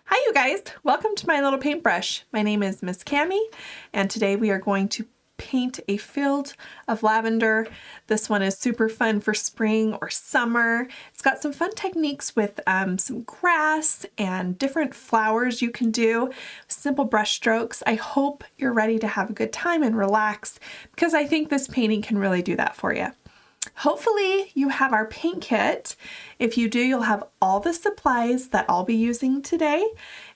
Hi you guys, welcome to my little paintbrush. My name is Miss Cami and today we are going to paint a field of lavender. This one is super fun for spring or summer. It's got some fun techniques with some grass and different flowers you can do, simple brush strokes. I hope you're ready to have a good time and relax because I think this painting can really do that for you. Hopefully you have our paint kit. If you do, you'll have all the supplies that I'll be using today,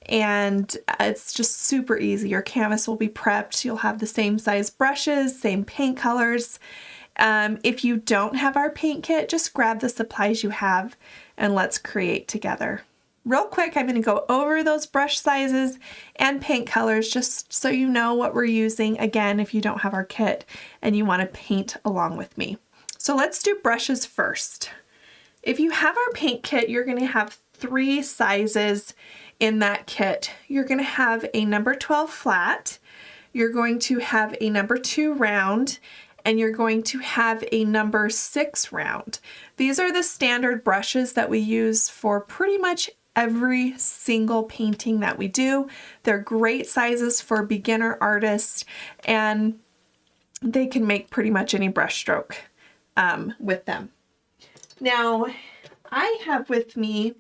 and it's just super easy. Your canvas will be prepped. You'll have the same size brushes, same paint colors. If you don't have our paint kit, just grab the supplies you have and let's create together. Real quick, I'm going to go over those brush sizes and paint colors just so you know what we're using, again, if you don't have our kit and you want to paint along with me. So let's do brushes first. If you have our paint kit, you're going to have 3 sizes in that kit. You're going to have a number 12 flat, you're going to have a number 2 round, and you're going to have a number 6 round. These are the standard brushes that we use for pretty much every single painting that we do. They're great sizes for beginner artists, and they can make pretty much any brush stroke with them. Now, I have with me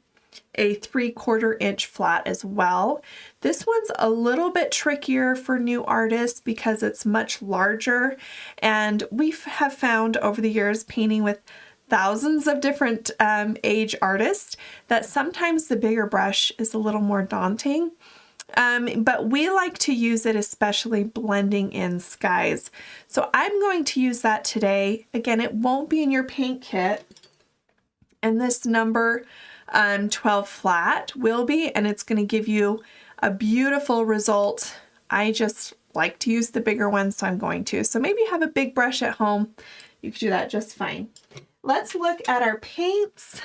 a 3/4 inch flat as well. This one's a little bit trickier for new artists because it's much larger, and we have found over the years painting with thousands of different age artists that sometimes the bigger brush is a little more daunting. But we like to use it especially blending in skies. So I'm going to use that today. Again, it won't be in your paint kit. And this number 12 flat will be, and it's going to give you a beautiful result. I just like to use the bigger one, so I'm going to. So maybe you have a big brush at home. You can do that just fine. Let's look at our paints.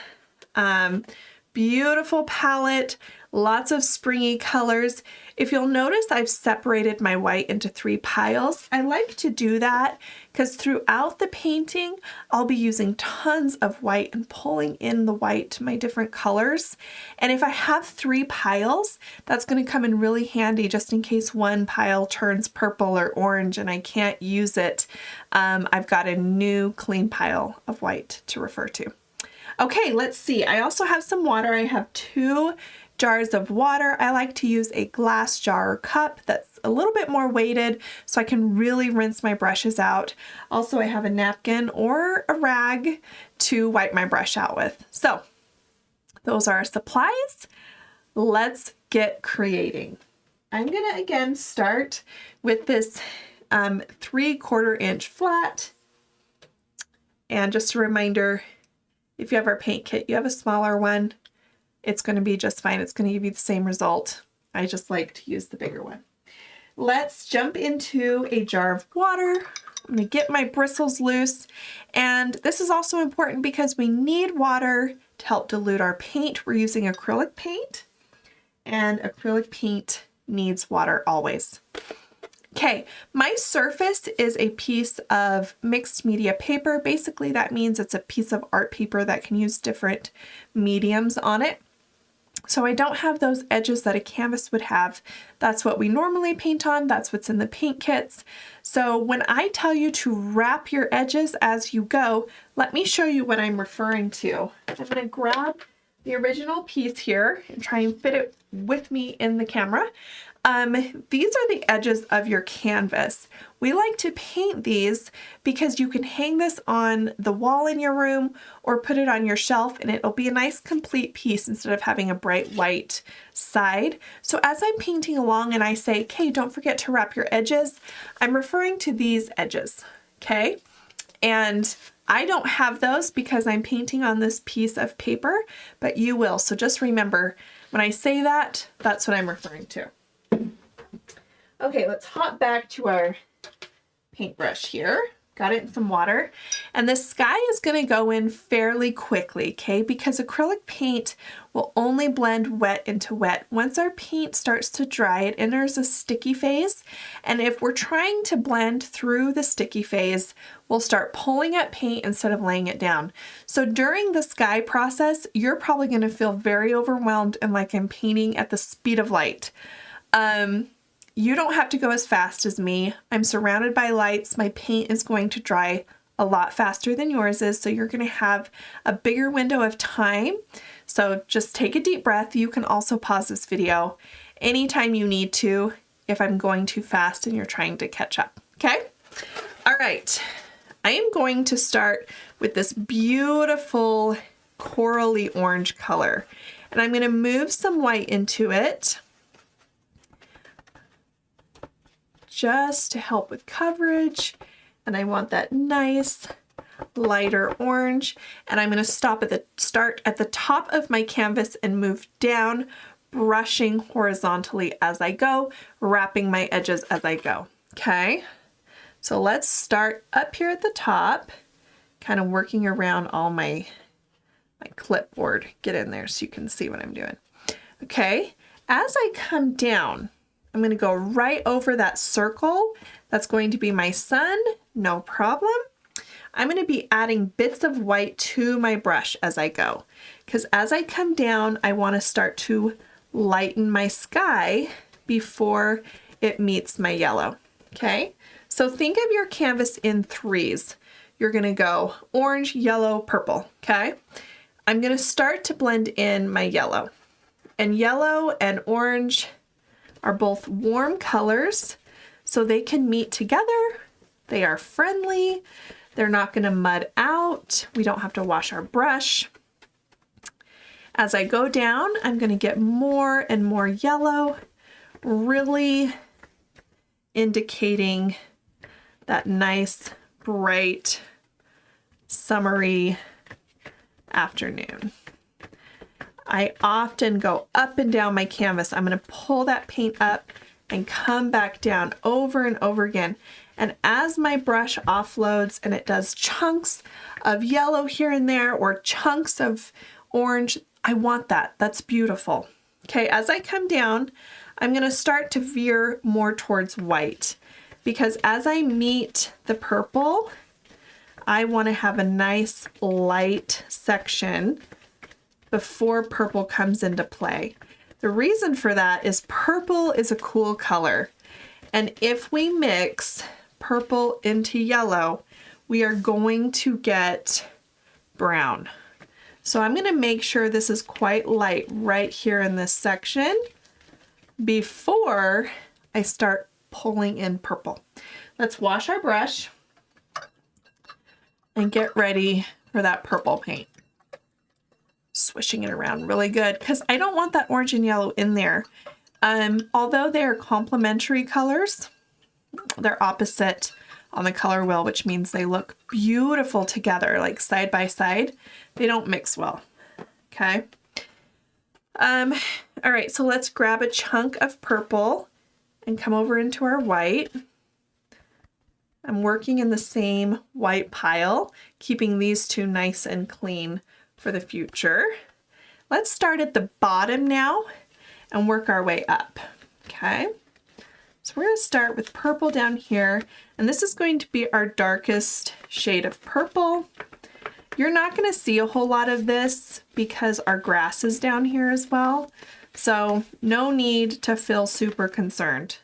Beautiful palette, lots of springy colors. If you'll notice, I've separated my white into 3 piles. I like to do that because throughout the painting, I'll be using tons of white and pulling in the white to my different colors. And if I have 3 piles, that's going to come in really handy just in case one pile turns purple or orange and I can't use it. I've got a new clean pile of white to refer to. Okay, let's see. I also have some water. I have 2 jars of water. I like to use a glass jar or cup that's a little bit more weighted so I can really rinse my brushes out. Also, I have a napkin or a rag to wipe my brush out with. So those are our supplies. Let's get creating. I'm gonna again start with this 3/4 inch flat. And just a reminder, if you have our paint kit, you have a smaller one, it's going to be just fine. It's going to give you the same result. I just like to use the bigger one. Let's jump into a jar of water. I'm going to get my bristles loose. And this is also important because we need water to help dilute our paint. We're using acrylic paint, and acrylic paint needs water always. Okay, my surface is a piece of mixed media paper. Basically, that means it's a piece of art paper that can use different mediums on it. So I don't have those edges that a canvas would have. That's what we normally paint on. That's what's in the paint kits. So when I tell you to wrap your edges as you go, let me show you what I'm referring to. I'm going to grab the original piece here and try and fit it with me in the camera. These are the edges of your canvas. We like to paint these because you can hang this on the wall in your room or put it on your shelf and it'll be a nice complete piece instead of having a bright white side. So as I'm painting along and I say, okay, don't forget to wrap your edges, I'm referring to these edges, okay? And I don't have those because I'm painting on this piece of paper, but you will. So just remember, when I say that, that's what I'm referring to. Okay, let's hop back to our paintbrush here. Got it in some water. And the sky is going to go in fairly quickly, okay? Because acrylic paint will only blend wet into wet. Once our paint starts to dry, it enters a sticky phase. And if we're trying to blend through the sticky phase, we'll start pulling at paint instead of laying it down. So during the sky process, you're probably going to feel very overwhelmed and like I'm painting at the speed of light. You don't have to go as fast as me. I'm surrounded by lights. My paint is going to dry a lot faster than yours is, so you're going to have a bigger window of time. So just take a deep breath. You can also pause this video anytime you need to if I'm going too fast and you're trying to catch up, okay? All right, I am going to start with this beautiful corally orange color, and I'm going to move some white into it, just to help with coverage. And I want that nice lighter orange. And I'm going to start at the top of my canvas and move down, brushing horizontally as I go, wrapping my edges as I go. Okay. So let's start up here at the top, kind of working around all my clipboard. Get in there so you can see what I'm doing. Okay. As I come down, I'm going to go right over that circle. That's going to be my sun, no problem. I'm going to be adding bits of white to my brush as I go, because as I come down, I want to start to lighten my sky before it meets my yellow. Okay, so think of your canvas in threes. You're going to go orange, yellow, purple. Okay, I'm going to start to blend in my yellow, and yellow and orange are both warm colors, so they can meet together. They are friendly. They're not going to mud out. We don't have to wash our brush. As I go down, I'm going to get more and more yellow, really indicating that nice, bright, summery afternoon. I often go up and down my canvas. I'm going to pull that paint up and come back down over and over again. And as my brush offloads and it does chunks of yellow here and there or chunks of orange, I want that. That's beautiful. Okay, as I come down, I'm going to start to veer more towards white, because as I meet the purple, I want to have a nice light section before purple comes into play. The reason for that is purple is a cool color. And if we mix purple into yellow, we are going to get brown. So I'm going to make sure this is quite light right here in this section before I start pulling in purple. Let's wash our brush and get ready for that purple paint. Swishing it around really good because I don't want that orange and yellow in there. Although they're complementary colors, they're opposite on the color wheel, which means they look beautiful together, like side by side. They don't mix well. Okay. All right, so let's grab a chunk of purple and come over into our white. I'm working in the same white pile, keeping these two nice and clean for the future. Let's start at the bottom now and work our way up. Okay, so we're going to start with purple down here, and this is going to be our darkest shade of purple. You're not going to see a whole lot of this because our grass is down here as well, so no need to feel super concerned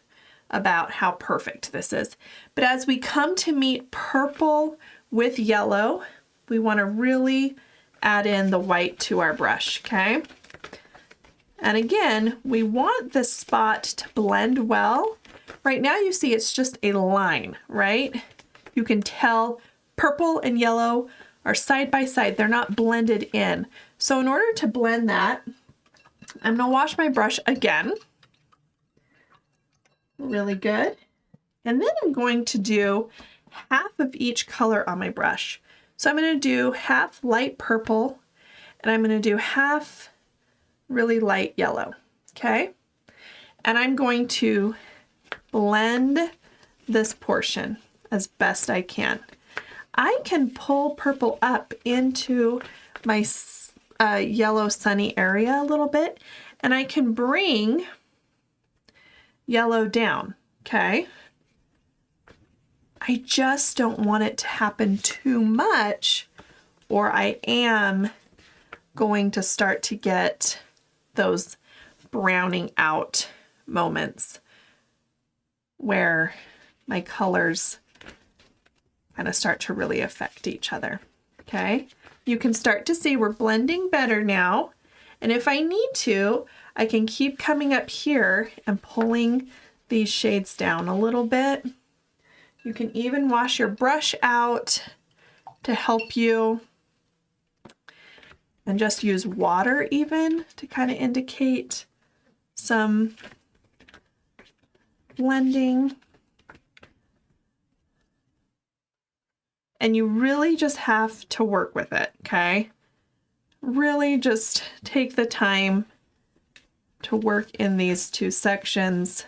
about how perfect this is. But as we come to meet purple with yellow, we want to really add in the white to our brush, okay? And again, we want this spot to blend well. Right now you see it's just a line, right? You can tell purple and yellow are side by side. They're not blended in. So in order to blend that, I'm gonna wash my brush again. Really good. And then I'm going to do half of each color on my brush. So I'm going to do half light purple and I'm going to do half really light yellow. Okay. And I'm going to blend this portion as best I can. I can pull purple up into my yellow sunny area a little bit, and I can bring yellow down, okay? I just don't want it to happen too much, or I am going to start to get those browning out moments where my colors kind of start to really affect each other, okay? You can start to see we're blending better now, and if I need to, I can keep coming up here and pulling these shades down a little bit. You can even wash your brush out to help you, and just use water even to kind of indicate some blending. And you really just have to work with it, okay? Really just take the time to work in these two sections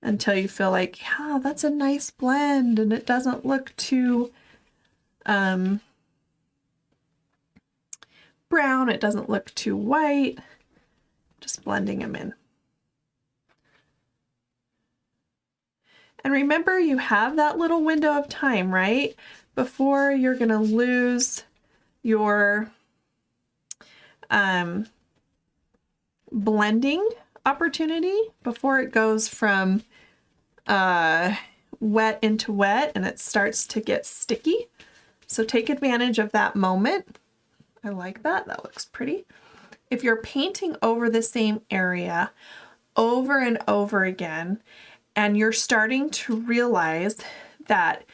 until you feel like, yeah, that's a nice blend and it doesn't look too brown, it doesn't look too white. Just blending them in. And remember, you have that little window of time, right? Before you're gonna lose your blending opportunity, before it goes from wet into wet and it starts to get sticky. So take advantage of that moment. I like that, that looks pretty. If you're painting over the same area over and over again, and you're starting to realize that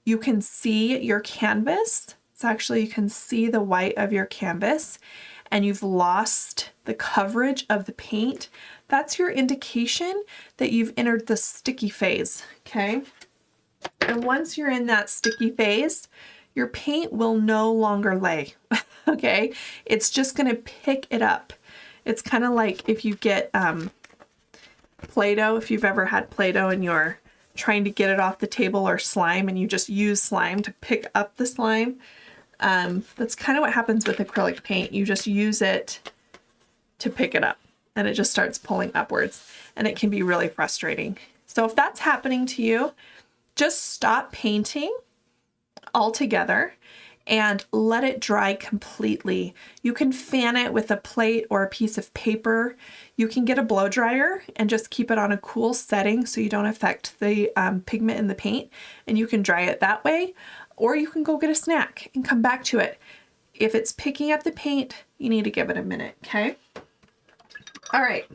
you can see your canvas, it's actually, you can see the white of your canvas, and you've lost the coverage of the paint, that's your indication that you've entered the sticky phase, okay? And once you're in that sticky phase, your paint will no longer lay, okay? It's just gonna pick it up. It's kind of like if you get Play-Doh, if you've ever had Play-Doh and you're trying to get it off the table, or slime, and you just use slime to pick up the slime. That's kind of what happens with acrylic paint. You just use it to pick it up and it just starts pulling upwards, and it can be really frustrating. So if that's happening to you, just stop painting altogether and let it dry completely. You can fan it with a plate or a piece of paper. You can get a blow dryer and just keep it on a cool setting so you don't affect the pigment in the paint, and you can dry it that way. Or you can go get a snack and come back to it. If it's picking up the paint, you need to give it a minute, okay? All right,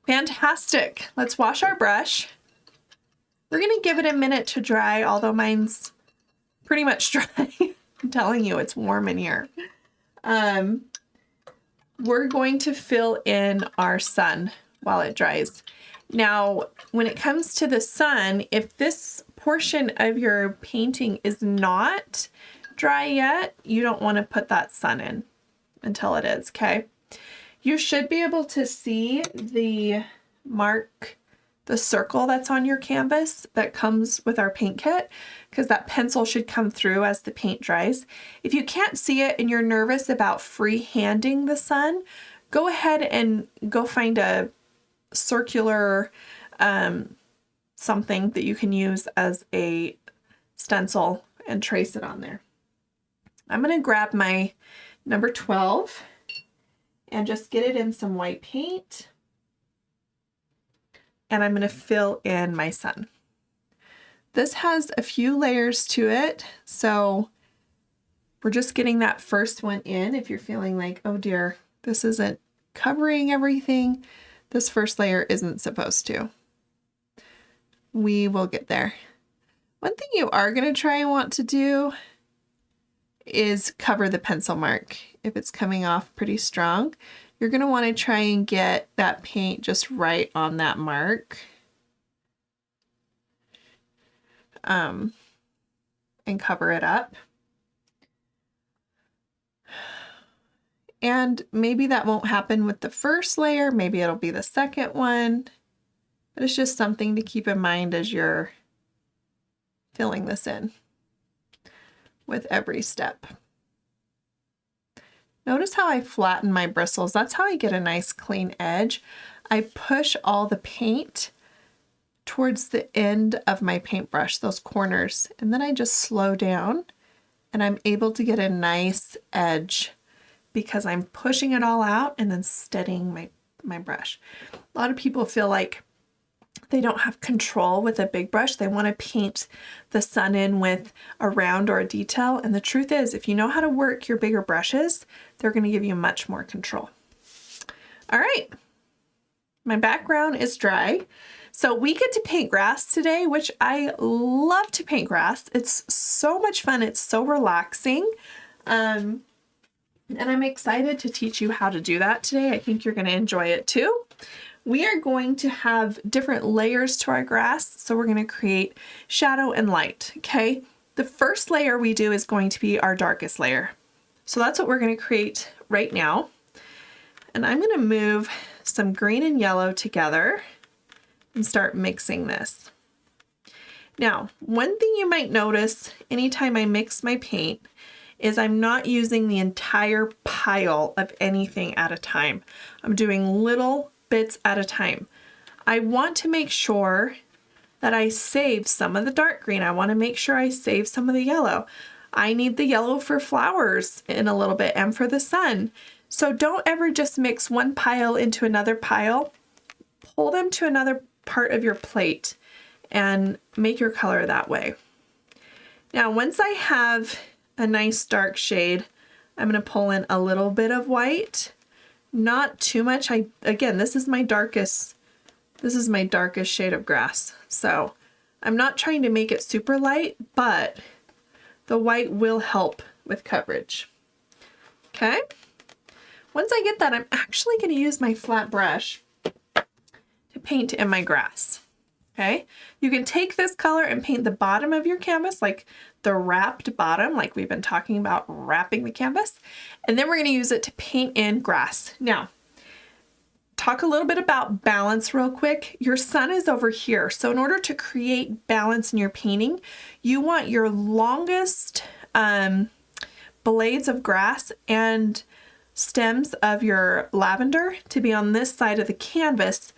fantastic. Let's wash our brush. We're gonna give it a minute to dry, although mine's pretty much dry. I'm telling you, it's warm in here. We're going to fill in our sun while it dries. Now, when it comes to the sun, if this portion of your painting is not dry yet, you don't want to put that sun in until it is, okay? You should be able to see the circle that's on your canvas that comes with our paint kit, because that pencil should come through as the paint dries. If you can't see it and you're nervous about free-handing the sun, go ahead and go find a circular something that you can use as a stencil and trace it on there. I'm going to grab my number 12 and just get it in some white paint. And I'm going to fill in my sun. This has a few layers to it, so we're just getting that first one in. If you're feeling like, oh dear, this isn't covering everything, this first layer isn't supposed to. We will get there. One thing you are going to try and want to do is cover the pencil mark. If it's coming off pretty strong, you're going to want to try and get that paint just right on that mark. And cover it up. And maybe that won't happen with the first layer, maybe it'll be the second one, but it's just something to keep in mind as you're filling this in. with every step. Notice how I flatten my bristles. That's how I get a nice clean edge. I push all the paint towards the end of my paintbrush, those corners, and then I just slow down and I'm able to get a nice edge because I'm pushing it all out and then steadying my brush. A lot of people feel like they don't have control with a big brush. They want to paint the sun in with a round or a detail. And the truth is, if you know how to work your bigger brushes, they're going to give you much more control. All right, my background is dry. So we get to paint grass today, which I love to paint grass. It's so much fun. It's so relaxing. And I'm excited to teach you how to do that today. I think you're going to enjoy it too. We are going to have different layers to our grass. So we're going to create shadow and light, okay? The first layer we do is going to be our darkest layer. So that's what we're going to create right now. And I'm going to move some green and yellow together and start mixing this. Now, one thing you might notice anytime I mix my paint is I'm not using the entire pile of anything at a time. I'm doing little bits at a time. I want to make sure that I save some of the dark green. I want to make sure I save some of the yellow. I need the yellow for flowers in a little bit and for the sun. So don't ever just mix one pile into another pile. Pull them to another part of your plate and make your color that way. Now, once I have a nice dark shade, I'm going to pull in a little bit of white, not too much. Again, this is my darkest shade of grass. So I'm not trying to make it super light, but the white will help with coverage. Okay. Once I get that, I'm actually going to use my flat brush to paint in my grass. Okay. You can take this color and paint the bottom of your canvas, like the wrapped bottom, like we've been talking about wrapping the canvas. And then we're going to use it to paint in grass. Now, talk a little bit about balance real quick. Your sun is over here. So in order to create balance in your painting, you want your longest blades of grass and stems of your lavender to be on this side of the canvas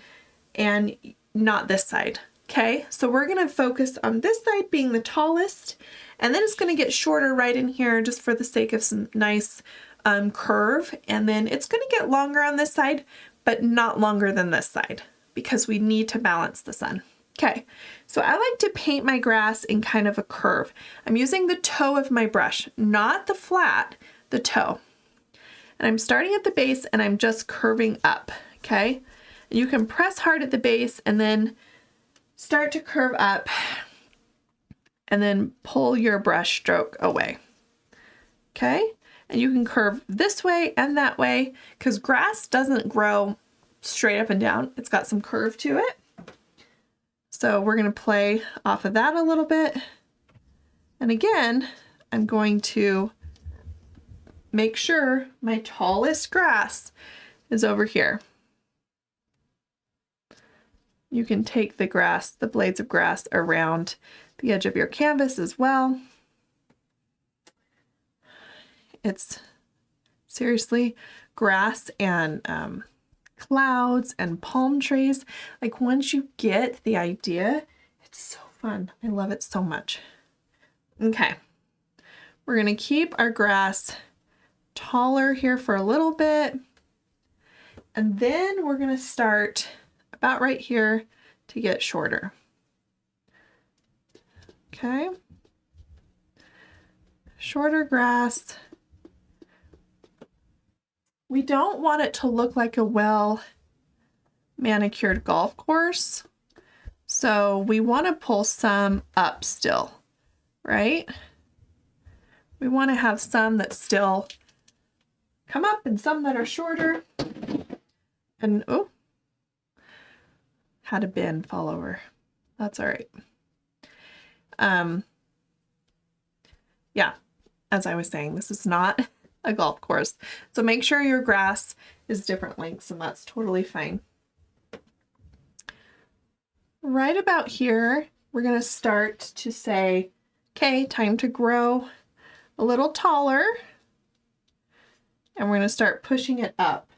and not this side. Okay, so we're going to focus on this side being the tallest, and then it's going to get shorter right in here just for the sake of some nice curve, and then it's going to get longer on this side, but not longer than this side because we need to balance the sun. Okay, so I like to paint my grass in kind of a curve. I'm using the toe of my brush, not the flat, the toe. And I'm starting at the base and I'm just curving up, okay? You can press hard at the base and then start to curve up and then pull your brush stroke away, okay? And you can curve this way and that way because grass doesn't grow straight up and down. It's got some curve to it. So we're going to play off of that a little bit. And again, I'm going to make sure my tallest grass is over here. You can take the grass, the blades of grass around the edge of your canvas as well. It's seriously grass and clouds and palm trees. Like once you get the idea, it's so fun. I love it so much. Okay, we're gonna keep our grass taller here for a little bit. And then we're gonna start about right here to get shorter. Okay. Shorter grass. We don't want it to look like a well manicured golf course. So we want to pull some up still, right? We want to have some that still come up and some that are shorter. And oh, had a bin fall over. That's all right. Yeah, as I was saying, this is not a golf course. So make sure your grass is different lengths and that's totally fine. Right about here, we're going to start to say, okay, time to grow a little taller, and we're going to start pushing it up.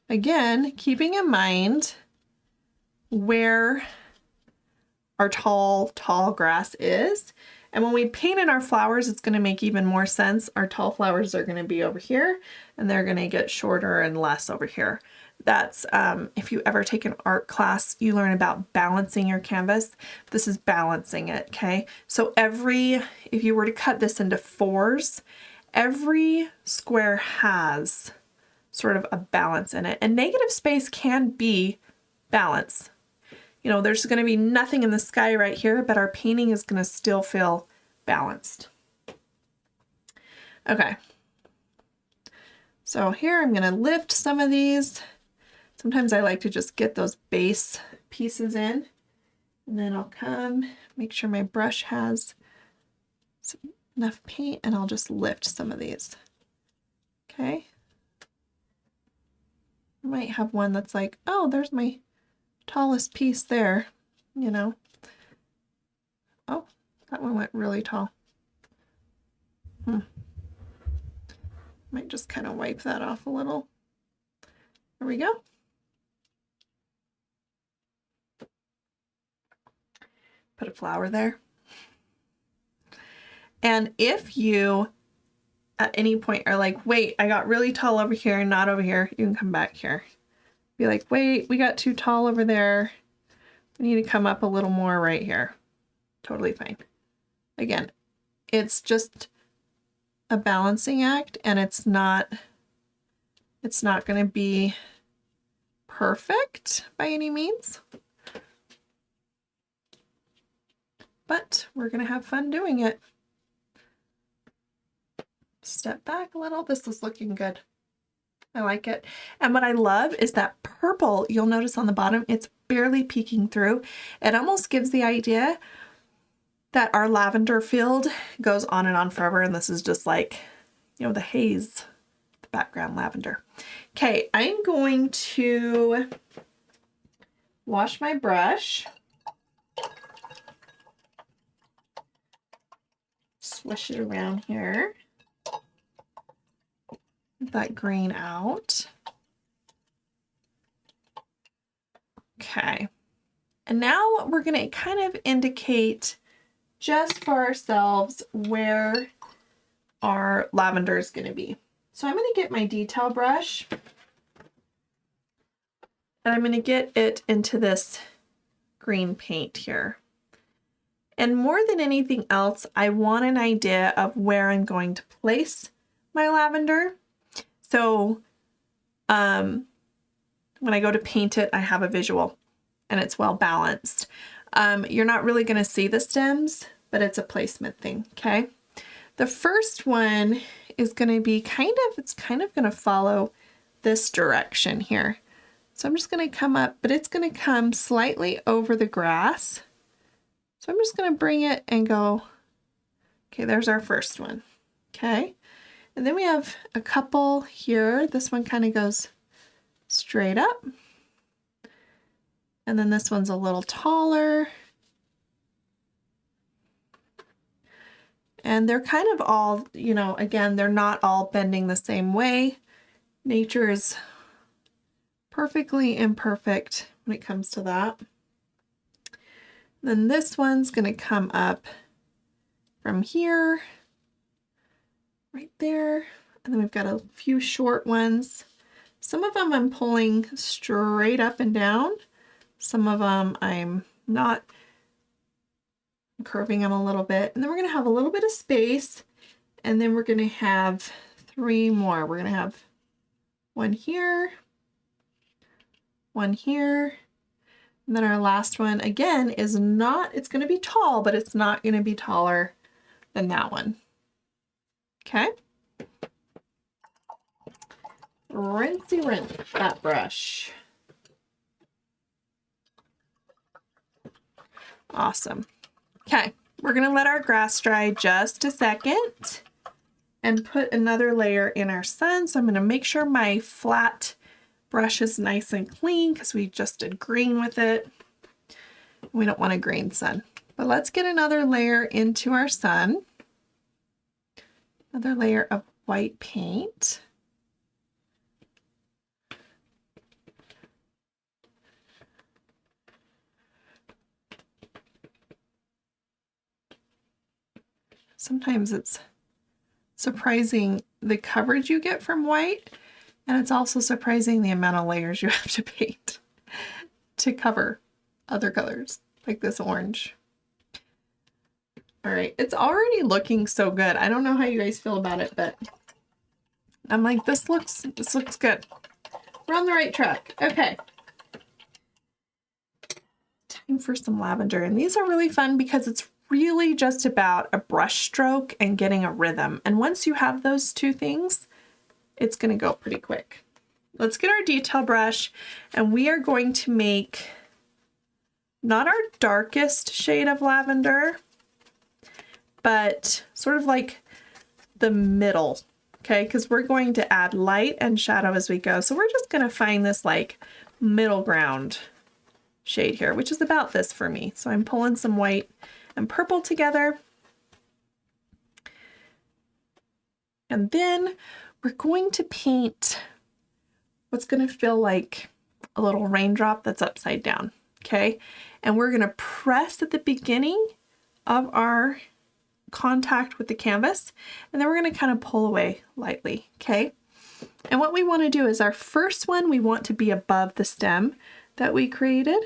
Again, keeping in mind where our tall grass is. And when we painted our flowers, it's going to make even more sense. Our tall flowers are going to be over here, and they're going to get shorter and less over here. That's, if you ever take an art class, you learn about balancing your canvas. This is balancing it, okay? So if you were to cut this into 4s, every square has sort of a balance in it. And negative space can be balance. You know, there's going to be nothing in the sky right here, but our painting is going to still feel balanced. Okay. So here I'm going to lift some of these. Sometimes I like to just get those base pieces in, and then I'll come, make sure my brush has enough paint, and I'll just lift some of these. Okay. I might have one that's like, oh, there's my tallest piece there, you know. Oh, that one went really tall. Might just kind of wipe that off a little. There we go. Put a flower there. And if you at any point are like, wait, I got really tall over here and not over here, you can come back here. Be like, wait, we got too tall over there. We need to come up a little more right here. Totally fine. Again, it's just a balancing act, and it's not going to be perfect by any means. But we're going to have fun doing it. Step back a little. This is looking good. I like it. And what I love is that purple, you'll notice on the bottom, it's barely peeking through. It almost gives the idea that our lavender field goes on and on forever. And this is just like, you know, the haze, the background lavender. Okay, I'm going to wash my brush. Swish it around here. Get that green out. Okay. And now we're going to kind of indicate just for ourselves where our lavender is going to be. So I'm going to get my detail brush, and I'm going to get it into this green paint here. And more than anything else, I want an idea of where I'm going to place my lavender. So when I go to paint it, I have a visual and it's well balanced. You're not really going to see the stems, but it's a placement thing, okay? The first one is going to be it's kind of going to follow this direction here. So I'm just going to come up, but it's going to come slightly over the grass. So I'm just going to bring it and go, okay, there's our first one, okay? And then we have a couple here. This one kind of goes straight up. And then this one's a little taller. And they're kind of all, you know, again, they're not all bending the same way. Nature is perfectly imperfect when it comes to that. Then this one's going to come up from here, right there. And then we've got a few short ones. Some of them I'm pulling straight up and down. Some of them I'm not, curving them a little bit. And then we're going to have a little bit of space. And then we're going to have 3 more. We're going to have one here, one here. And then our last one, again, is not, it's going to be tall, but it's not going to be taller than that one. Okay. Rinsey rinse that brush. Awesome. Okay, we're going to let our grass dry just a second and put another layer in our sun. So I'm going to make sure my flat brush is nice and clean because we just did green with it. We don't want a green sun. But let's get another layer into our sun. Another layer of white paint. Sometimes it's surprising the coverage you get from white, and it's also surprising the amount of layers you have to paint to cover other colors, like this orange. All right, it's already looking so good. I don't know how you guys feel about it, but I'm like, this looks good. We're on the right track. Okay. Time for some lavender. And these are really fun because it's really just about a brush stroke and getting a rhythm. And once you have those two things, it's going to go pretty quick. Let's get our detail brush, and we are going to make not our darkest shade of lavender, but sort of like the middle, okay? Because we're going to add light and shadow as we go. So we're just going to find this like middle ground shade here, which is about this for me. So I'm pulling some white and purple together. And then we're going to paint what's going to feel like a little raindrop that's upside down, okay? And we're going to press at the beginning of our contact with the canvas, and then we're going to kind of pull away lightly, okay? And what we want to do is our first one, we want to be above the stem that we created.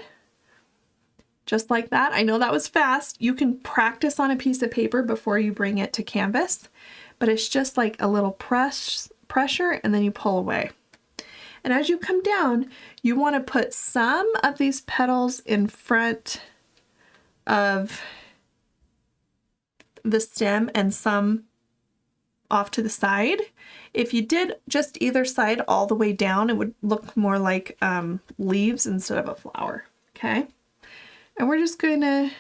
Just like that. I know that was fast. You can practice on a piece of paper before you bring it to canvas, but it's just like a little pressure, and then you pull away. And as you come down, you want to put some of these petals in front of the stem and some off to the side. If you did just either side all the way down, it would look more like leaves instead of a flower, okay? And we're just going to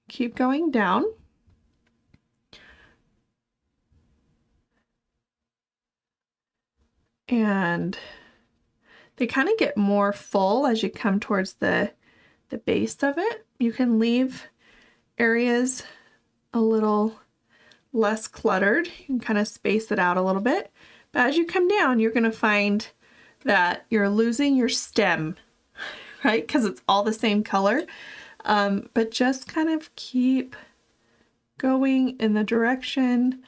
keep going down. And they kind of get more full as you come towards the base of it. You can leave areas a little less cluttered. You can kind of space it out a little bit. But as you come down, you're going to find that you're losing your stem, right? Because it's all the same color. But just kind of keep going in the direction.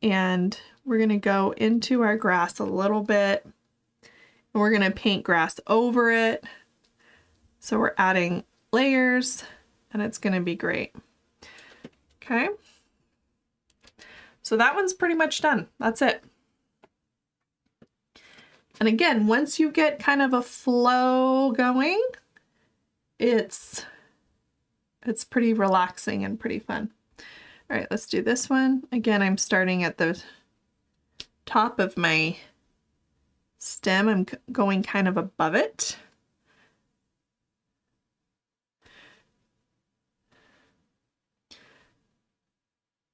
And we're going to go into our grass a little bit. And we're going to paint grass over it. So we're adding layers, and it's going to be great. Okay. So that one's pretty much done. That's it. And again, once you get kind of a flow going, it's pretty relaxing and pretty fun. All right, let's do this one. Again, I'm starting at the top of my stem. I'm going kind of above it.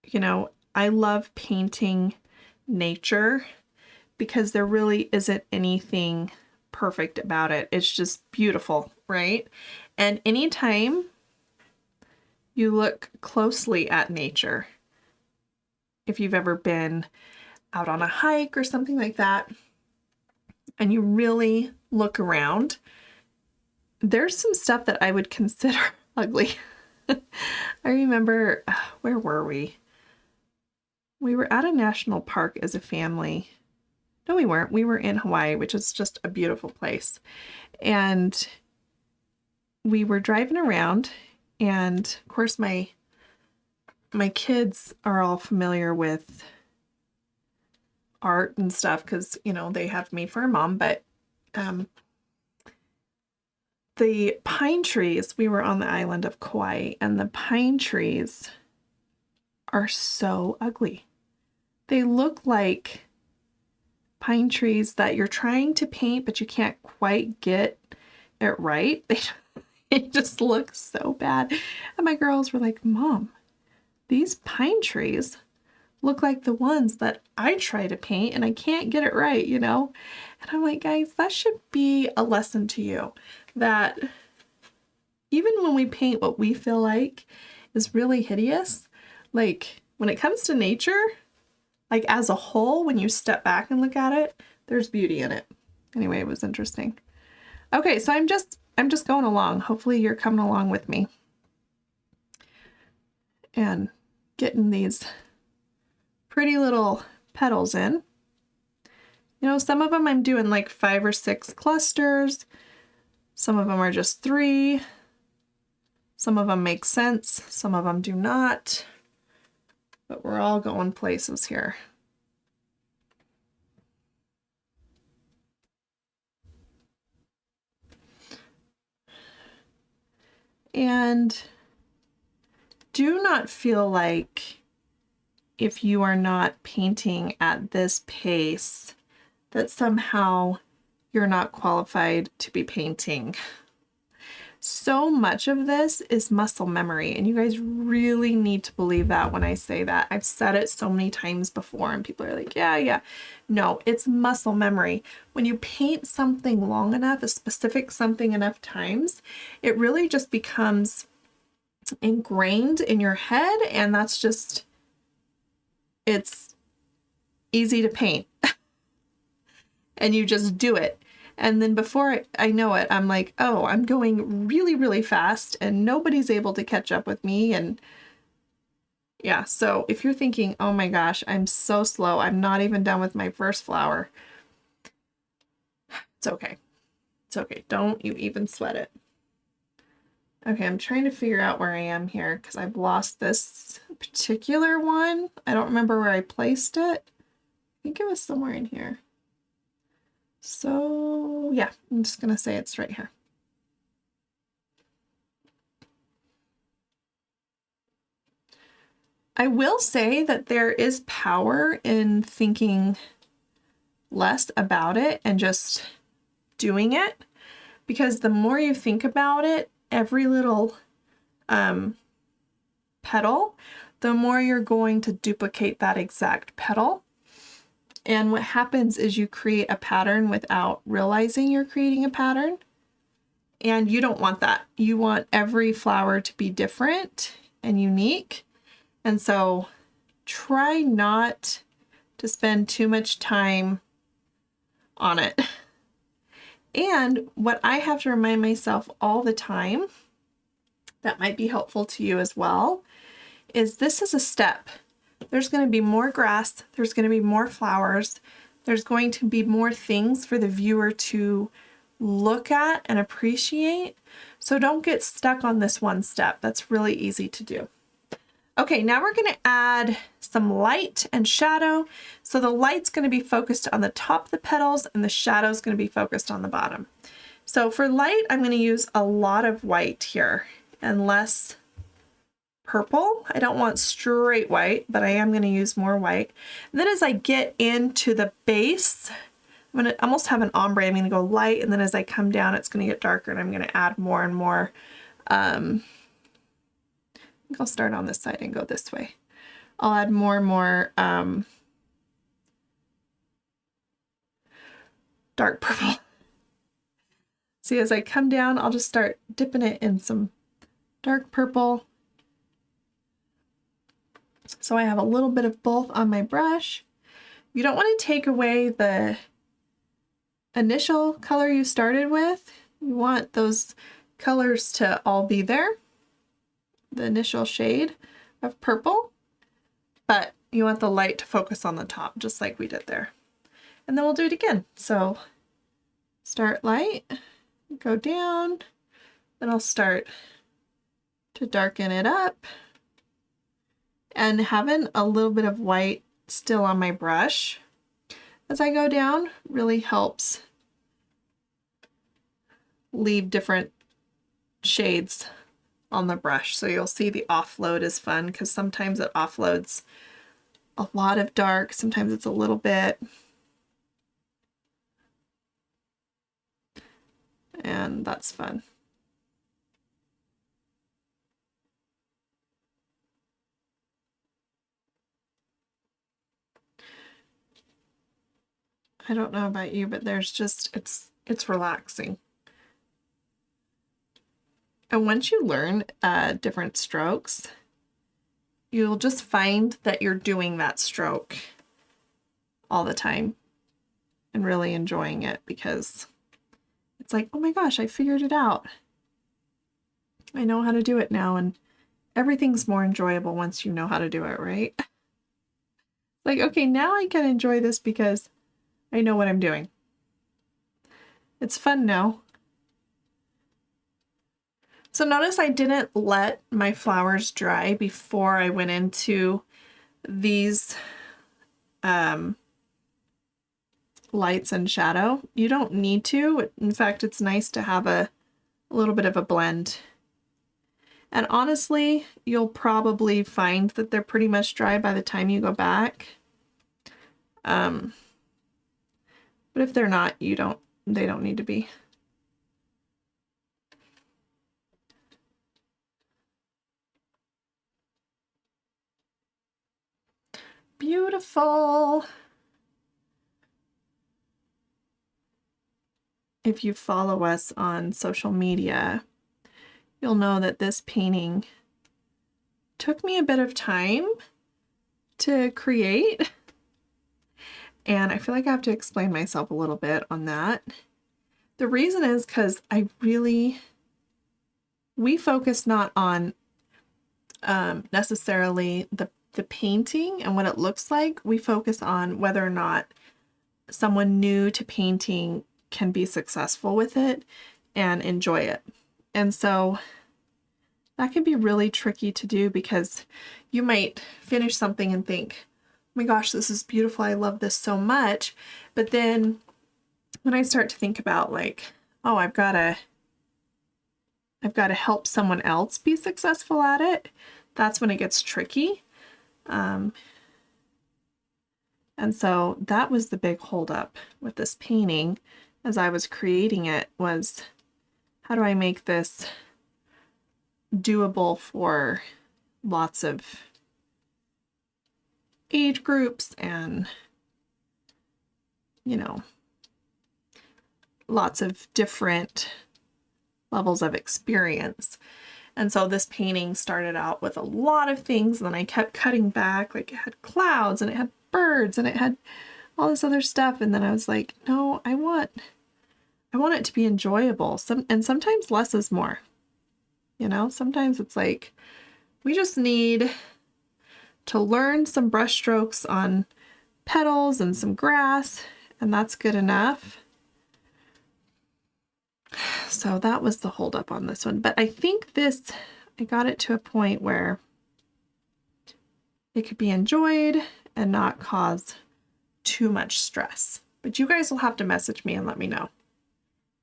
You know, I love painting nature because there really isn't anything perfect about it. It's just beautiful, right? And anytime you look closely at nature, if you've ever been out on a hike or something like that, and you really look around, there's some stuff that I would consider ugly. I remember, where were we? We were at a national park as a family. No, we weren't. We were in Hawaii, which is just a beautiful place. And we were driving around, and of course my kids are all familiar with art and stuff because, you know, they have me for a mom, but the pine trees, we were on the island of Kauai, and the pine trees are so ugly. They look like pine trees that you're trying to paint, but you can't quite get it right. They just look so bad. And my girls were like, Mom, these pine trees look like the ones that I try to paint and I can't get it right, you know? And I'm like, guys, that should be a lesson to you that even when we paint what we feel like is really hideous, like when it comes to nature, like as a whole, when you step back and look at it, there's beauty in it. Anyway, it was interesting. Okay, so I'm just going along. Hopefully you're coming along with me and getting these pretty little petals in. You know, some of them I'm doing like 5 or 6 clusters. Some of them are just 3. Some of them make sense. Some of them do not. But we're all going places here. And do not feel like if you are not painting at this pace that somehow you're not qualified to be painting. So much of this is muscle memory, and you guys really need to believe that when I say that. I've said it so many times before, and people are like, yeah. No, it's muscle memory. When you paint something long enough, a specific something enough times, it really just becomes ingrained in your head, and that's just, it's easy to paint. And you just do it. And then before I know it, I'm like, oh, I'm going really, really fast and nobody's able to catch up with me. And yeah, so if you're thinking, oh my gosh, I'm so slow, I'm not even done with my first flower, it's okay. It's okay. Don't you even sweat it. Okay, I'm trying to figure out where I am here because I've lost this particular one. I don't remember where I placed it. I think it was somewhere in here. So yeah, I'm just gonna say it's right here. I will say that there is power in thinking less about it and just doing it, because the more you think about it, every little petal, the more you're going to duplicate that exact petal. And what happens is you create a pattern without realizing you're creating a pattern. And you don't want that. You want every flower to be different and unique. And so try not to spend too much time on it. And what I have to remind myself all the time, that might be helpful to you as well, is this is a step. There's going to be more grass, there's going to be more flowers, there's going to be more things for the viewer to look at and appreciate. So don't get stuck on this one step. That's really easy to do. Okay, now we're going to add some light and shadow. So the light's going to be focused on the top of the petals and the shadow is going to be focused on the bottom. So for light, I'm going to use a lot of white here and less purple. I don't want straight white, but I am going to use more white. And then as I get into the base, I'm going to almost have an ombre. I'm going to go light, and then as I come down, it's going to get darker, and I'm going to add more and more. I think I'll start on this side and go this way. I'll add more and more dark purple. See, as I come down, I'll just start dipping it in some dark purple. So I have a little bit of both on my brush. You don't want to take away the initial color you started with. You want those colors to all be there, the initial shade of purple, but you want the light to focus on the top, just like we did there. And then we'll do it again. So start light, go down, then I'll start to darken it up. And having a little bit of white still on my brush as I go down really helps leave different shades on the brush. So you'll see the offload is fun because sometimes it offloads a lot of dark, sometimes it's a little bit. And that's fun. I don't know about you, but there's just, it's relaxing. And once you learn different strokes, you'll just find that you're doing that stroke all the time and really enjoying it, because it's like, oh my gosh, I figured it out. I know how to do it now, and everything's more enjoyable once you know how to do it, right? Like, okay, now I can enjoy this because I know what I'm doing. It's fun now. So notice I didn't let my flowers dry before I went into these lights and shadow. You don't need to. In fact, it's nice to have a little bit of a blend. And honestly, you'll probably find that they're pretty much dry by the time you go back. But if they're not, they don't need to be. Beautiful. If you follow us on social media, you'll know that this painting took me a bit of time to create. And I feel like I have to explain myself a little bit on that. The reason is because we focus not on necessarily the painting and what it looks like. We focus on whether or not someone new to painting can be successful with it and enjoy it. And so that can be really tricky to do, because you might finish something and think, oh my gosh, this is beautiful, I love this so much. But then when I start to think about like, oh, I've got to help someone else be successful at it, that's when it gets tricky. And so that was the big holdup with this painting as I was creating it, was how do I make this doable for lots of age groups and, you know, lots of different levels of experience. And so this painting started out with a lot of things, and then I kept cutting back. Like, it had clouds and it had birds and it had all this other stuff, and then I was like, no, I want it to be enjoyable. And sometimes less is more. You know, sometimes it's like we just need to learn some brush strokes on petals and some grass, and that's good enough. So that was the holdup on this one. But I think I got it to a point where it could be enjoyed and not cause too much stress. But you guys will have to message me and let me know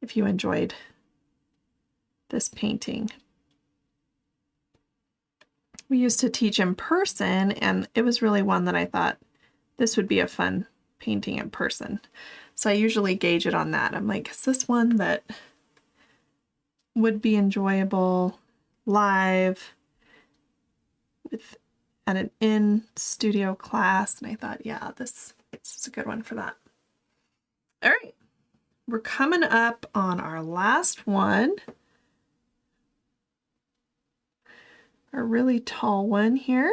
if you enjoyed this painting. We used to teach in person, and it was really one that I thought this would be a fun painting in person. So I usually gauge it on that. I'm like, is this one that would be enjoyable live at an in-studio class? And I thought, yeah, this is a good one for that. All right, we're coming up on our last one. A really tall one here.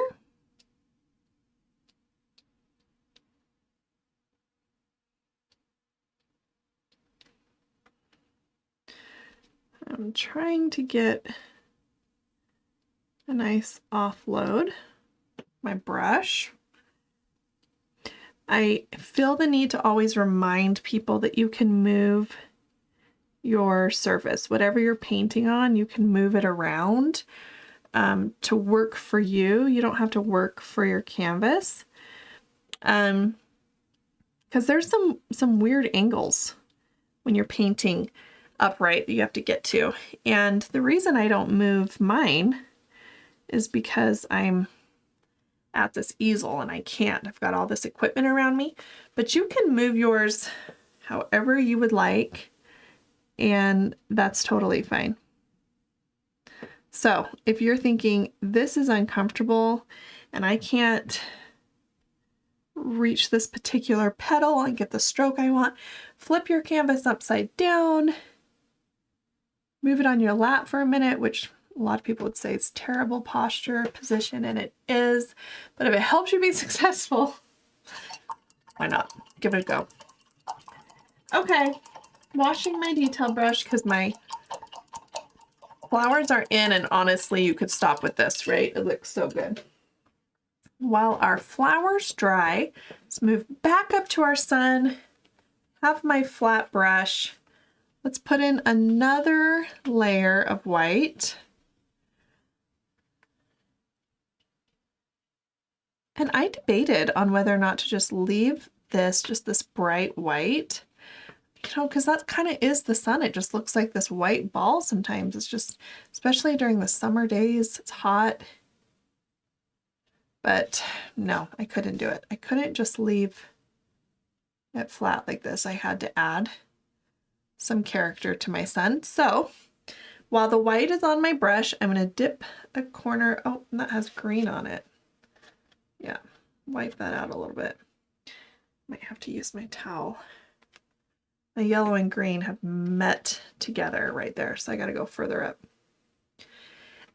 I'm trying to get a nice offload my brush. I feel the need to always remind people that you can move your surface. Whatever you're painting on, you can move it around to work for you. You don't have to work for your canvas. Because there's some weird angles when you're painting upright that you have to get to. And the reason I don't move mine is because I'm at this easel and I can't. I've got all this equipment around me, but you can move yours however you would like, and that's totally fine. So if you're thinking this is uncomfortable and I can't reach this particular petal and get the stroke I want, flip your canvas upside down, move it on your lap for a minute, which a lot of people would say it's terrible posture position, and it is, but if it helps you be successful, why not? Give it a go. Okay, washing my detail brush because my flowers are in, and honestly, you could stop with this, right? It looks so good. While our flowers dry, let's move back up to our sun, have my flat brush. Let's put in another layer of white. And I debated on whether or not to just leave this, just this bright white, you know, because that kind of is the sun. It just looks like this white ball sometimes. It's just, especially during the summer days, it's hot. But no, I couldn't do it. I couldn't just leave it flat like this. I had to add some character to my sun. So while the white is on my brush, I'm going to dip a corner. Oh, and that has green on it. Yeah, wipe that out a little bit. Might have to use my towel. The yellow and green have met together right there, so I got to go further up.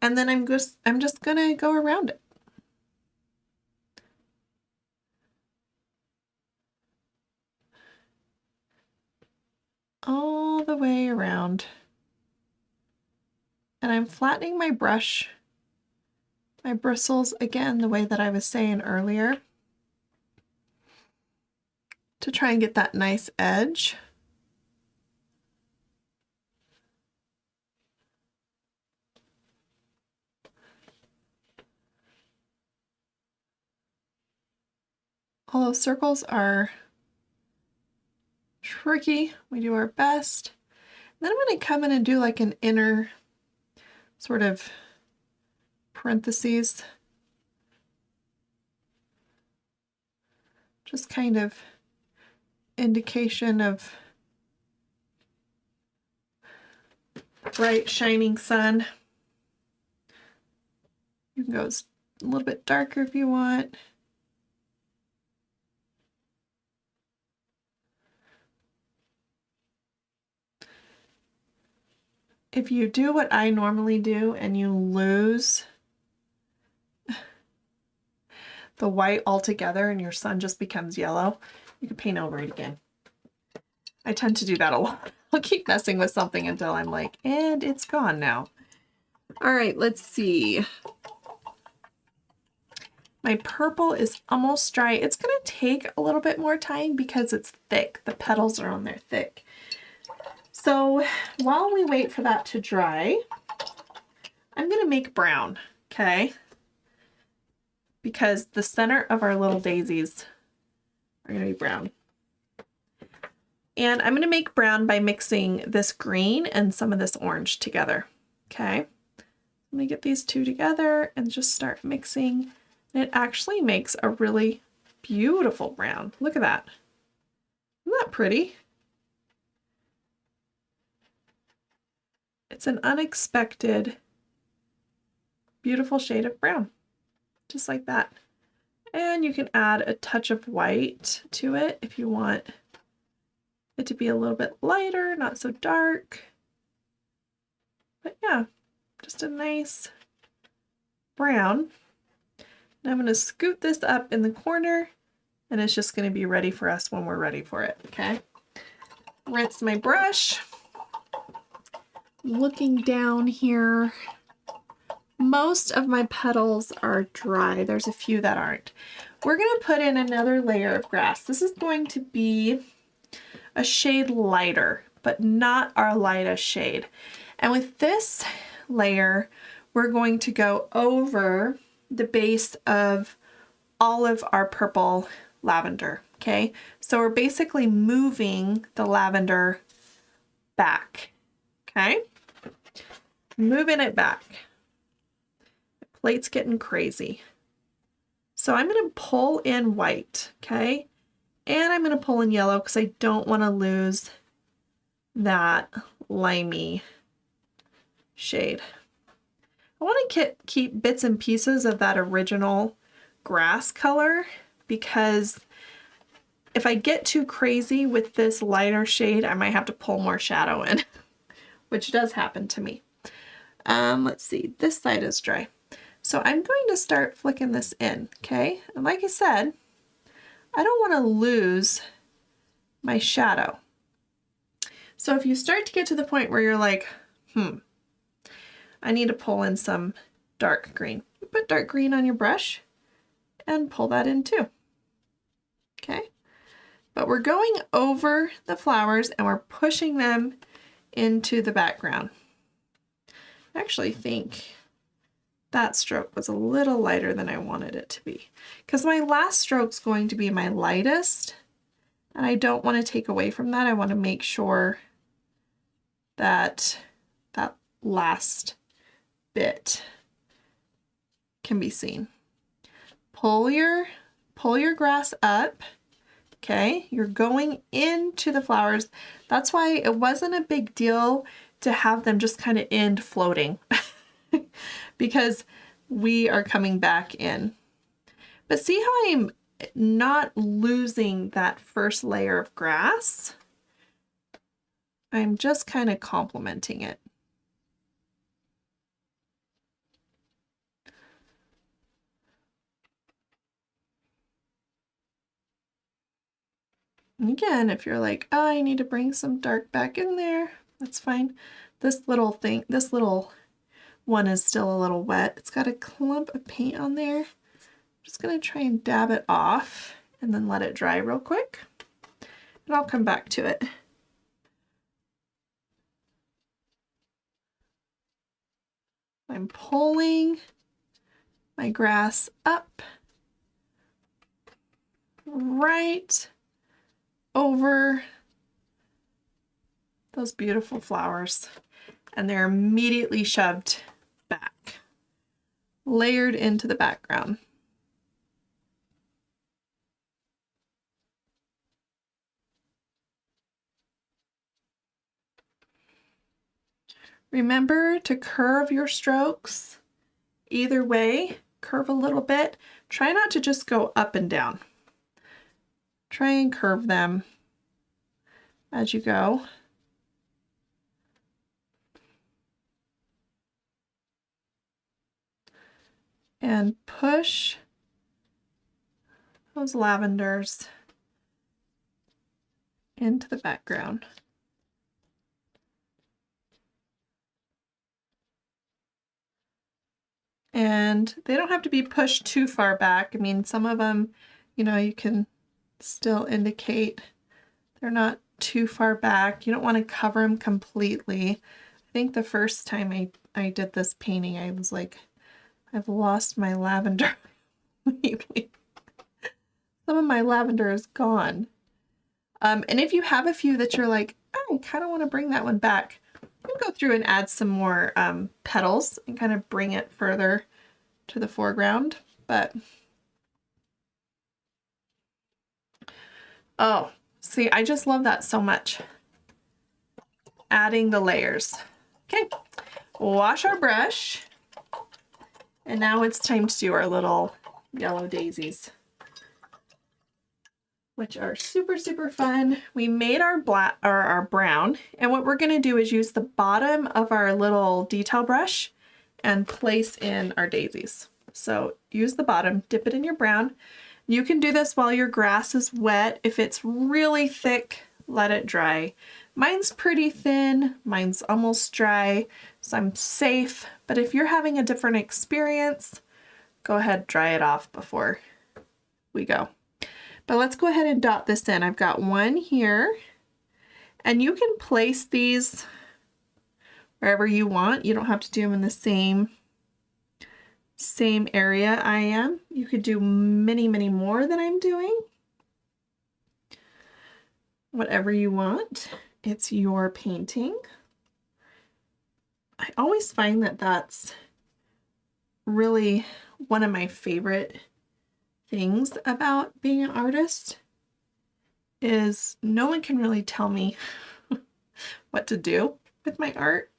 And then I'm just gonna go around it. All the way around. And I'm flattening my brush, my bristles, again, the way that I was saying earlier, to try and get that nice edge. Although circles are tricky, we do our best. Then I'm going to come in and do like an inner sort of parentheses. Just kind of indication of bright shining sun. You can go a little bit darker if you want. If you do what I normally do and you lose the white altogether and your sun just becomes yellow, you can paint over it again. I tend to do that a lot. I'll keep messing with something until I'm like, and it's gone now. All right, let's see. My purple is almost dry. It's going to take a little bit more time because it's thick. The petals are on there thick. So while we wait for that to dry, I'm going to make brown, okay? Because the center of our little daisies are going to be brown. And I'm going to make brown by mixing this green and some of this orange together, okay? I'm going to get these two together and just start mixing. And it actually makes a really beautiful brown. Look at that. Isn't that pretty? It's an unexpected, beautiful shade of brown, just like that. And you can add a touch of white to it if you want it to be a little bit lighter, not so dark. But yeah, just a nice brown. Now I'm going to scoot this up in the corner, and it's just going to be ready for us when we're ready for it, okay? Rinse my brush. Looking down here, most of my petals are dry. There's a few that aren't. We're going to put in another layer of grass. This is going to be a shade lighter, but not our lightest shade. And with this layer, we're going to go over the base of all of our purple lavender, okay? So we're basically moving the lavender back, okay? Moving it back. The plate's getting crazy. So I'm going to pull in white, okay? And I'm going to pull in yellow because I don't want to lose that limey shade. I want to keep bits and pieces of that original grass color because if I get too crazy with this lighter shade, I might have to pull more shadow in, which does happen to me. Let's see, this side is dry. So I'm going to start flicking this in, okay? And like I said, I don't want to lose my shadow. So if you start to get to the point where you're like, I need to pull in some dark green, you put dark green on your brush and pull that in too, okay? But we're going over the flowers and we're pushing them into the background. I actually think that stroke was a little lighter than I wanted it to be, because my last stroke's going to be my lightest, and I don't want to take away from that. I want to make sure that that last bit can be seen. Pull your grass up. Okay, you're going into the flowers. That's why it wasn't a big deal to have them just kind of end floating because we are coming back in. But see how I'm not losing that first layer of grass? I'm just kind of complementing it. And again, if you're like, oh, I need to bring some dark back in there, that's fine. This little one is still a little wet. It's got a clump of paint on there. I'm just gonna try and dab it off and then let it dry real quick. And I'll come back to it. I'm pulling my grass up right over those beautiful flowers, and they're immediately shoved back, layered into the background. Remember to curve your strokes either way, curve a little bit. Try not to just go up and down. Try and curve them as you go. And push those lavenders into the background. And they don't have to be pushed too far back. I mean, some of them, you know, you can still indicate they're not too far back. You don't want to cover them completely. I think the first time I did this painting, I was like, I've lost my lavender completely. Some of my lavender is gone. And if you have a few that you're like, oh, I kind of want to bring that one back, you can go through and add some more petals and kind of bring it further to the foreground. But oh, see, I just love that so much. Adding the layers. Okay, wash our brush. And now it's time to do our little yellow daisies, which are super, super fun. We made our black or our brown, and what we're gonna do is use the bottom of our little detail brush and place in our daisies. So use the bottom, dip it in your brown. You can do this while your grass is wet. If it's really thick, let it dry. Mine's pretty thin, mine's almost dry, so I'm safe. But if you're having a different experience, go ahead, dry it off before we go. But let's go ahead and dot this in. I've got one here, and you can place these wherever you want. You don't have to do them in the same area I am. You could do many, many more than I'm doing. Whatever you want. It's your painting. I always find that that's really one of my favorite things about being an artist is no one can really tell me what to do with my art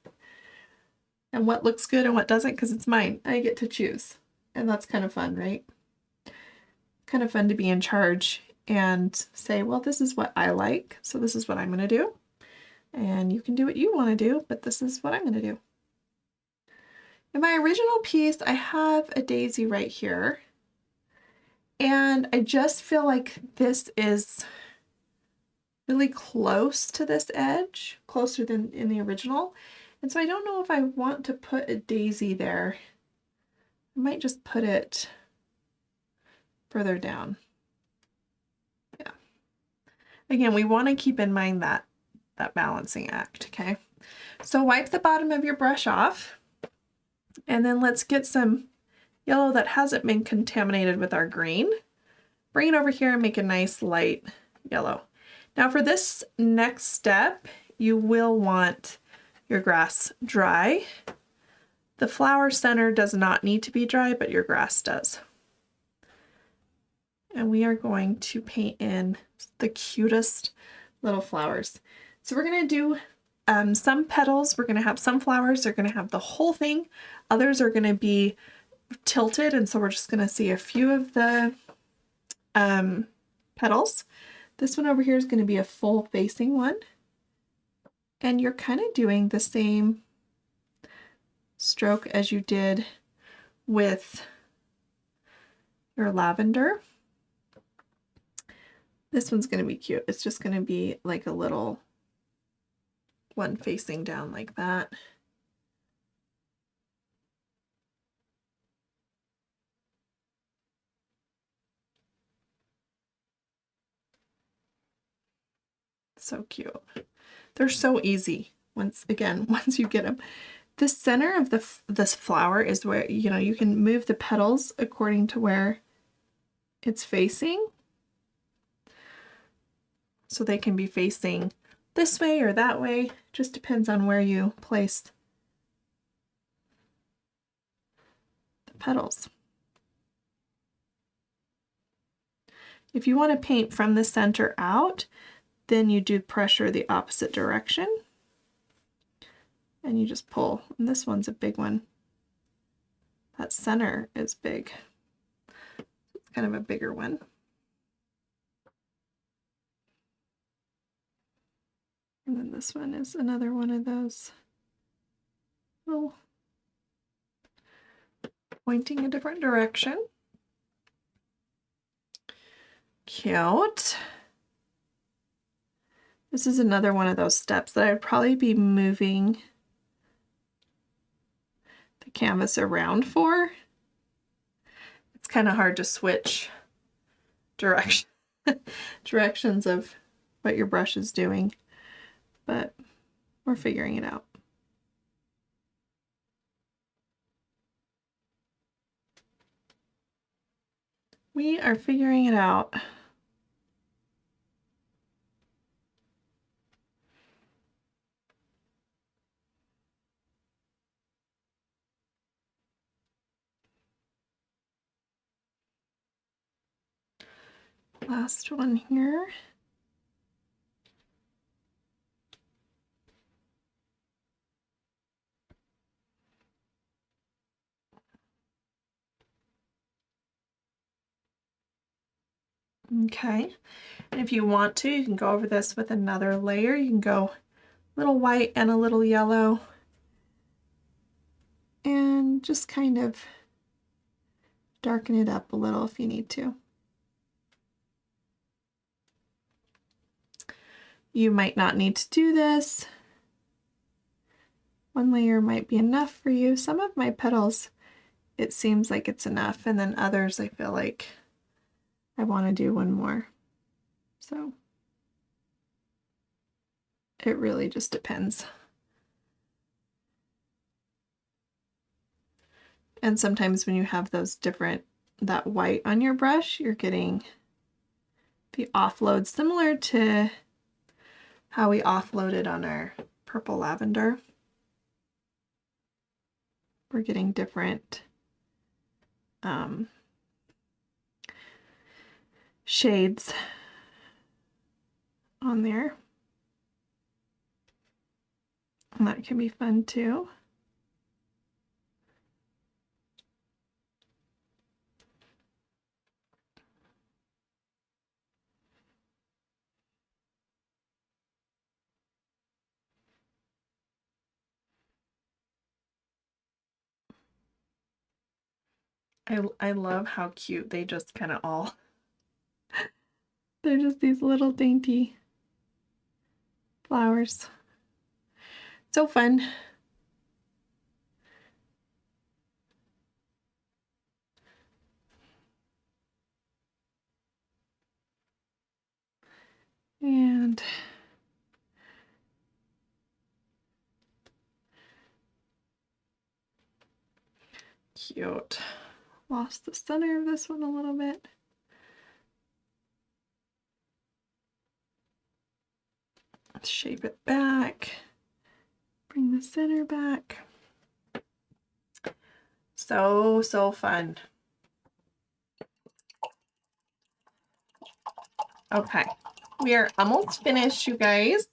and what looks good and what doesn't, because it's mine. I get to choose, and that's kind of fun, right? Kind of fun to be in charge and say, well, this is what I like, so this is what I'm going to do. And you can do what you want to do, but this is what I'm going to do. In my original piece, I have a daisy right here. And I just feel like this is really close to this edge, closer than in the original. And so I don't know if I want to put a daisy there. I might just put it further down. Yeah. Again, we want to keep in mind that balancing act, okay? So wipe the bottom of your brush off, and then let's get some yellow that hasn't been contaminated with our green. Bring it over here and make a nice light yellow. Now for this next step, you will want your grass dry. The flower center does not need to be dry, but your grass does. And we are going to paint in the cutest little flowers. So we're going to do some petals. We're going to have some flowers. They're going to have the whole thing. Others are going to be tilted, and so we're just going to see a few of the petals. This one over here is going to be a full facing one. And you're kind of doing the same stroke as you did with your lavender. This one's going to be cute. It's just going to be like a little one facing down like that. So cute. They're so easy once you get them. The center of this flower is where, you know, you can move the petals according to where it's facing. So they can be facing this way or that way. Just depends on where you place the petals. If you want to paint from the center out, then you do pressure the opposite direction. And you just pull. And this one's a big one. That center is big. It's kind of a bigger one. And then this one is another one of those little pointing a different direction. Cute. This is another one of those steps that I'd probably be moving the canvas around for. It's kind of hard to switch directions of what your brush is doing, but we're figuring it out. We are figuring it out. Last one here. Okay, and if you want to, you can go over this with another layer. You can go a little white and a little yellow, and just kind of darken it up a little if you need to. You might not need to do this. One layer might be enough for you. Some of my petals, it seems like it's enough, and then others I feel like I want to do one more. So it really just depends. And sometimes when you have those that white on your brush, you're getting the offload similar to how we offloaded on our purple lavender. We're getting different shades on there. And that can be fun too. I love how cute they just kind of all, they're just these little dainty flowers. So fun. And cute. Lost the center of this one a little bit. Let's shape it back. Bring the center back. So, so fun. Okay, we are almost finished, you guys.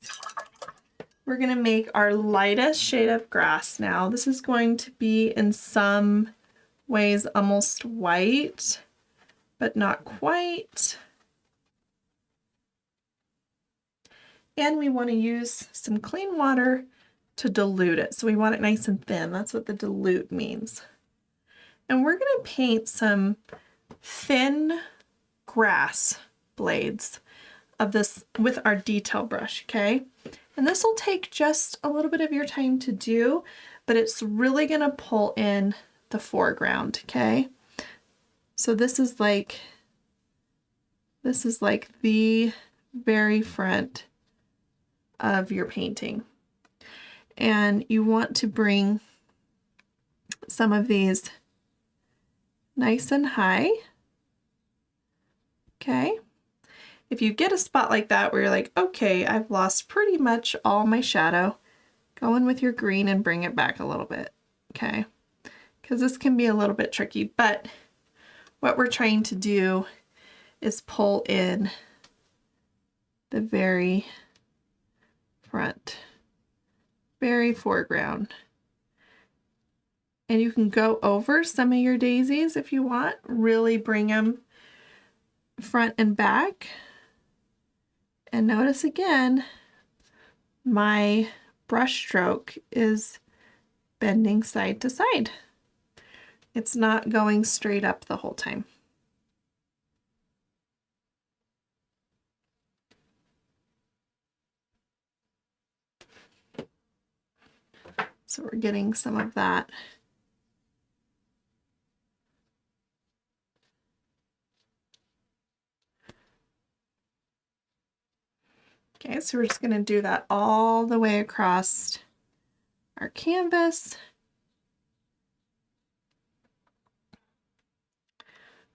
We're gonna make our lightest shade of grass now. This is going to be in some ways almost white, but not quite. And we want to use some clean water to dilute it. So we want it nice and thin. That's what the dilute means. And we're going to paint some thin grass blades of this with our detail brush, okay? And this will take just a little bit of your time to do, but it's really going to pull in the foreground, okay? So this is like the very front of your painting. And you want to bring some of these nice and high. Okay. If you get a spot like that where you're like, okay, I've lost pretty much all my shadow, go in with your green and bring it back a little bit. Okay. Because this can be a little bit tricky, but what we're trying to do is pull in the very front, very foreground. And you can go over some of your daisies if you want, really bring them front and back. And notice again, my brush stroke is bending side to side. It's not going straight up the whole time. So we're getting some of that. Okay, so we're just going to do that all the way across our canvas.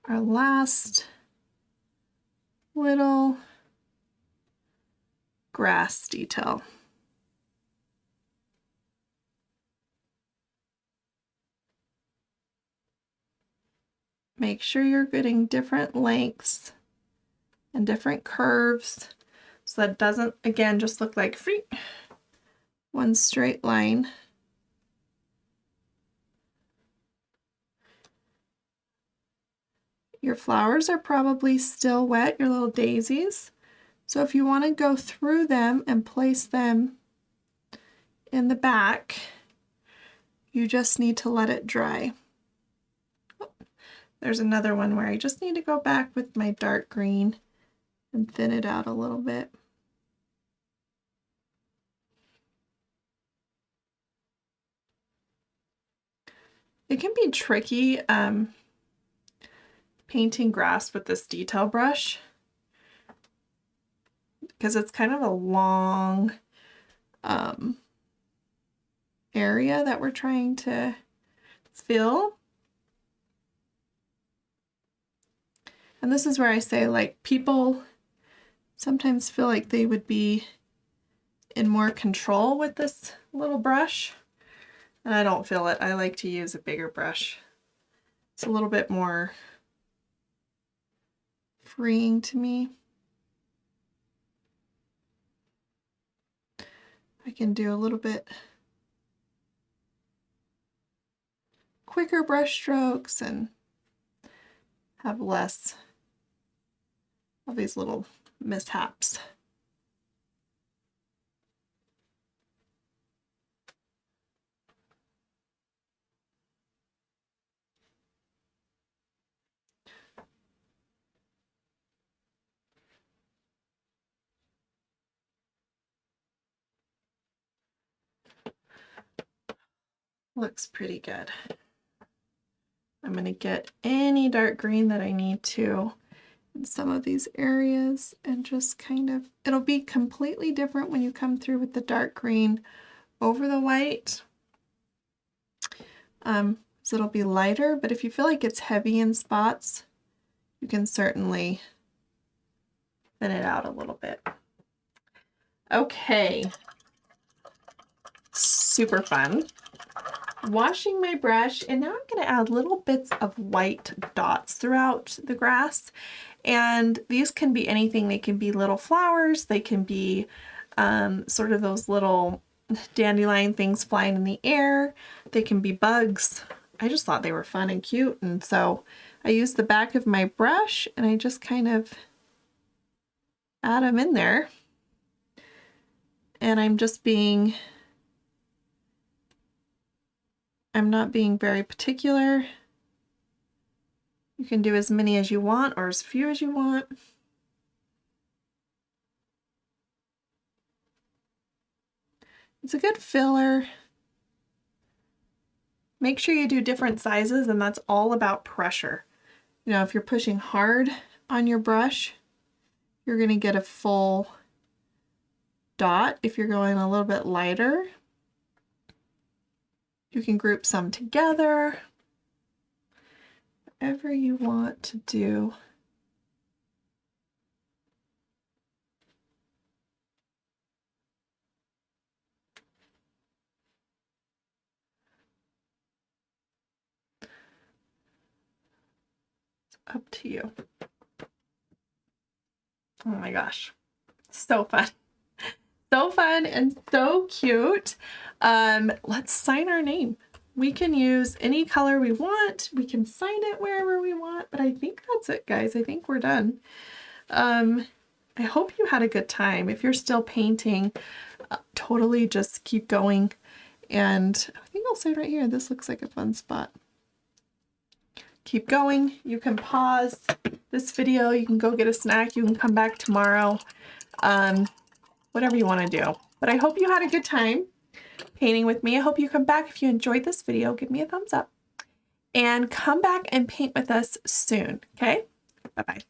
Our last little grass detail. Make sure you're getting different lengths and different curves so that it doesn't, again, just look like one straight line. Your flowers are probably still wet, your little daisies. So if you want to go through them and place them in the back, you just need to let it dry. There's another one where I just need to go back with my dark green and thin it out a little bit. It can be tricky painting grass with this detail brush because it's kind of a long area that we're trying to fill. And this is where I say, like, people sometimes feel like they would be in more control with this little brush. And I don't feel it. I like to use a bigger brush. It's a little bit more freeing to me. I can do a little bit quicker brush strokes and have less of these little mishaps. Looks pretty good. I'm going to get any dark green that I need to in some of these areas and just kind of, it'll be completely different when you come through with the dark green over the white. So it'll be lighter, but if you feel like it's heavy in spots, you can certainly thin it out a little bit. Okay, super fun. Washing my brush, and now I'm going to add little bits of white dots throughout the grass. And these can be anything. They can be little flowers. They can be sort of those little dandelion things flying in the air. They can be bugs. I just thought they were fun and cute. And so I used the back of my brush and I just kind of add them in there. And I'm not being very particular. You can do as many as you want or as few as you want. It's a good filler. Make sure you do different sizes, and that's all about pressure. You know, if you're pushing hard on your brush, you're going to get a full dot. If you're going a little bit lighter, you can group some together. Whatever you want to do. It's up to you. Oh my gosh, so fun. So fun and so cute. Let's sign our name. We can use any color we want. We can sign it wherever we want, but I think that's it, guys. I think we're done. I hope you had a good time. If you're still painting, totally just keep going. And I think I'll say right here, this looks like a fun spot. Keep going. You can pause this video. You can go get a snack. You can come back tomorrow. Whatever you want to do. But I hope you had a good time painting with me. I hope you come back. If you enjoyed this video, give me a thumbs up and come back and paint with us soon. Okay? Bye-bye.